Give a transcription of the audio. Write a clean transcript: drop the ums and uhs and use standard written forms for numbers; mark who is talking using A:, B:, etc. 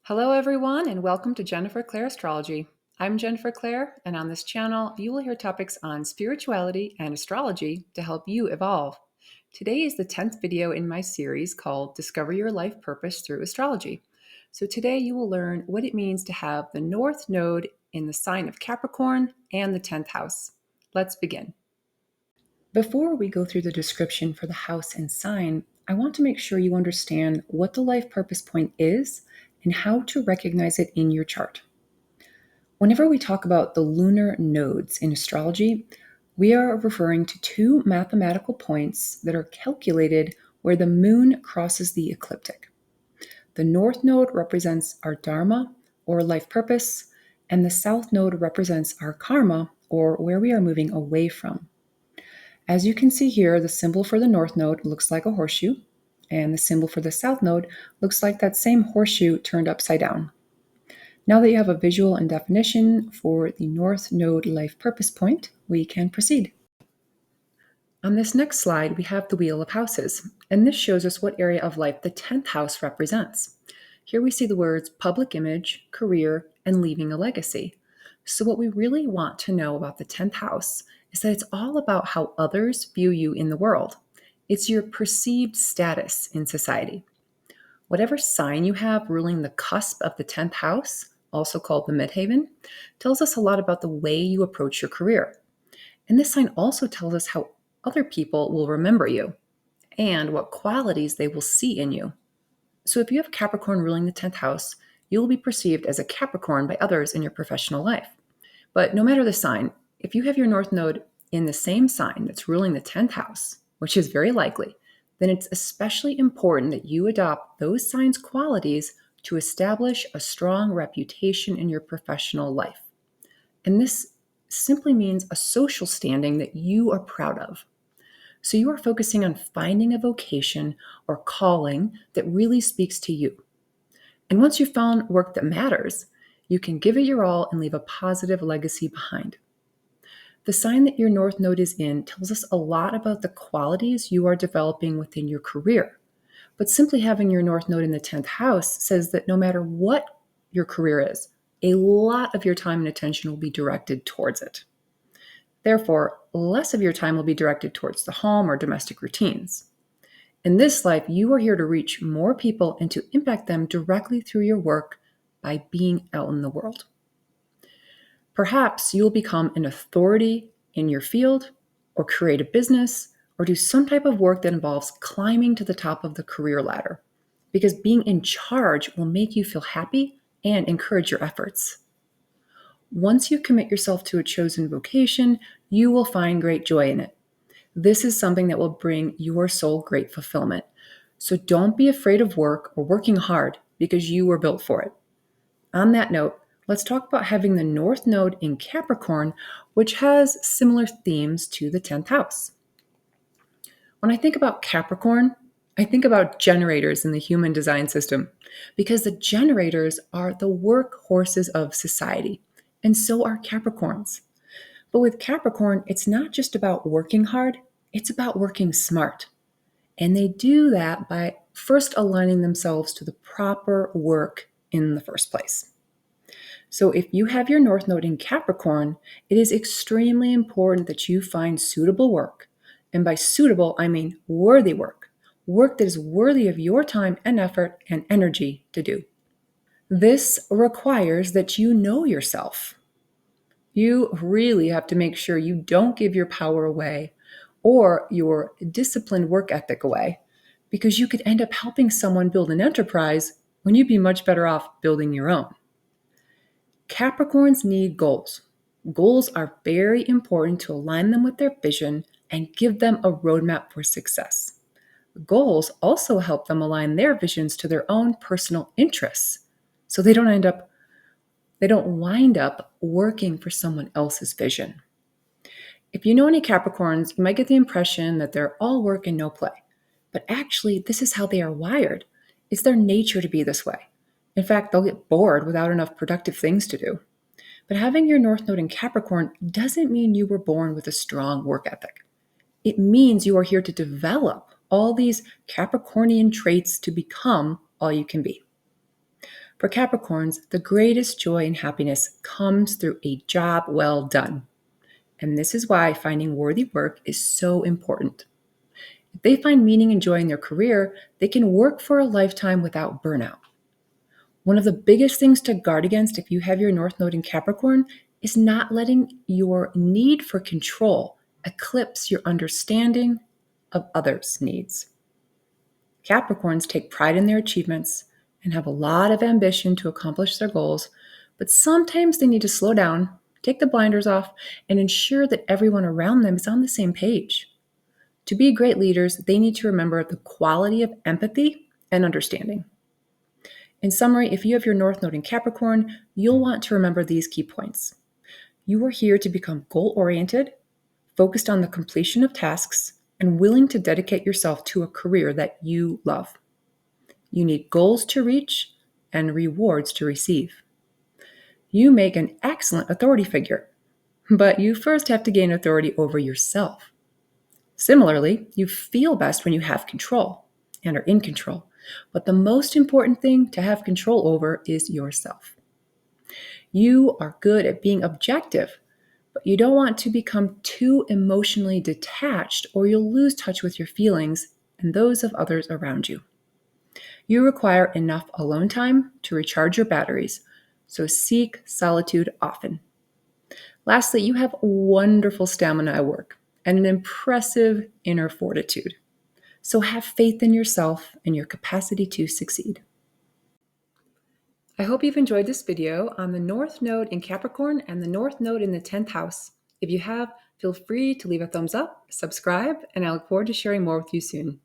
A: Hello, everyone, and welcome to Clair Astrology. I'm Clair, and on this channel, you will hear topics on spirituality and astrology to help you evolve. Today is the 10th video in my series called Discover Your Life Purpose Through Astrology. So, today you will learn what it means to have the North Node in the sign of Capricorn and the 10th house. Let's begin. Before we go through the description for the house and sign, I want to make sure you understand what the life purpose point is and how to recognize it in your chart. Whenever we talk about the lunar nodes in astrology, we are referring to two mathematical points that are calculated where the moon crosses the ecliptic. The north node represents our dharma or life purpose, and the south node represents our karma or where we are moving away from. As you can see here, the symbol for the north node looks like a horseshoe, and the symbol for the south node looks like that same horseshoe turned upside down. Now that you have a visual and definition for the north node life purpose point, we can proceed. On this next slide, we have the Wheel of Houses, and this shows us what area of life the 10th house represents. Here we see the words public image, career, and leaving a legacy. So what we really want to know about the 10th house is that it's all about how others view you in the world. It's your perceived status in society. Whatever sign you have ruling the cusp of the 10th house, also called the midheaven, tells us a lot about the way you approach your career. And this sign also tells us how other people will remember you and what qualities they will see in you. So if you have Capricorn ruling the 10th house, you will be perceived as a Capricorn by others in your professional life. But no matter the sign, if you have your North Node in the same sign that's ruling the 10th house, which is very likely, then it's especially important that you adopt those signs' qualities to establish a strong reputation in your professional life. And this simply means a social standing that you are proud of. So you are focusing on finding a vocation or calling that really speaks to you. And once you've found work that matters, you can give it your all and leave a positive legacy behind. The sign that your North Node is in tells us a lot about the qualities you are developing within your career. But simply having your North Node in the 10th house says that no matter what your career is, a lot of your time and attention will be directed towards it. Therefore, less of your time will be directed towards the home or domestic routines. In this life, you are here to reach more people and to impact them directly through your work by being out in the world. Perhaps you'll become an authority in your field, or create a business, or do some type of work that involves climbing to the top of the career ladder, because being in charge will make you feel happy and encourage your efforts. Once you commit yourself to a chosen vocation, you will find great joy in it. This is something that will bring your soul great fulfillment. So don't be afraid of work or working hard because you were built for it. On that note, let's talk about having the North Node in Capricorn, which has similar themes to the 10th house. When I think about Capricorn, I think about generators in the human design system because the generators are the workhorses of society, and so are Capricorns. But with Capricorn, it's not just about working hard, it's about working smart. And they do that by first aligning themselves to the proper work in the first place. So if you have your North Node in Capricorn, it is extremely important that you find suitable work. And by suitable, I mean worthy work that is worthy of your time and effort and energy to do. This requires that you know yourself. You really have to make sure you don't give your power away or your disciplined work ethic away, because you could end up helping someone build an enterprise when you'd be much better off building your own. Capricorns need goals. Goals are very important to align them with their vision and give them a roadmap for success. Goals also help them align their visions to their own personal interests, so they don't wind up working for someone else's vision. If you know any Capricorns, you might get the impression that they're all work and no play. But actually, this is how they are wired. It's their nature to be this way. In fact, they'll get bored without enough productive things to do. But having your North Node in Capricorn doesn't mean you were born with a strong work ethic. It means you are here to develop all these Capricornian traits to become all you can be. For Capricorns, the greatest joy and happiness comes through a job well done. And this is why finding worthy work is so important. If they find meaning and joy in their career, they can work for a lifetime without burnout. One of the biggest things to guard against if you have your North Node in Capricorn is not letting your need for control eclipse your understanding of others' needs. Capricorns take pride in their achievements and have a lot of ambition to accomplish their goals, but sometimes they need to slow down, take the blinders off, and ensure that everyone around them is on the same page. To be great leaders, they need to remember the quality of empathy and understanding. In summary, if you have your North Node in Capricorn, you'll want to remember these key points. You are here to become goal-oriented, focused on the completion of tasks, and willing to dedicate yourself to a career that you love. You need goals to reach and rewards to receive. You make an excellent authority figure, but you first have to gain authority over yourself. Similarly, you feel best when you have control and are in control, but the most important thing to have control over is yourself. You are good at being objective, but you don't want to become too emotionally detached or you'll lose touch with your feelings and those of others around you. You require enough alone time to recharge your batteries, so seek solitude often. Lastly, you have wonderful stamina at work and an impressive inner fortitude. So have faith in yourself and your capacity to succeed. I hope you've enjoyed this video on the North Node in Capricorn and the North Node in the 10th house. If you have, feel free to leave a thumbs up, subscribe, and I look forward to sharing more with you soon.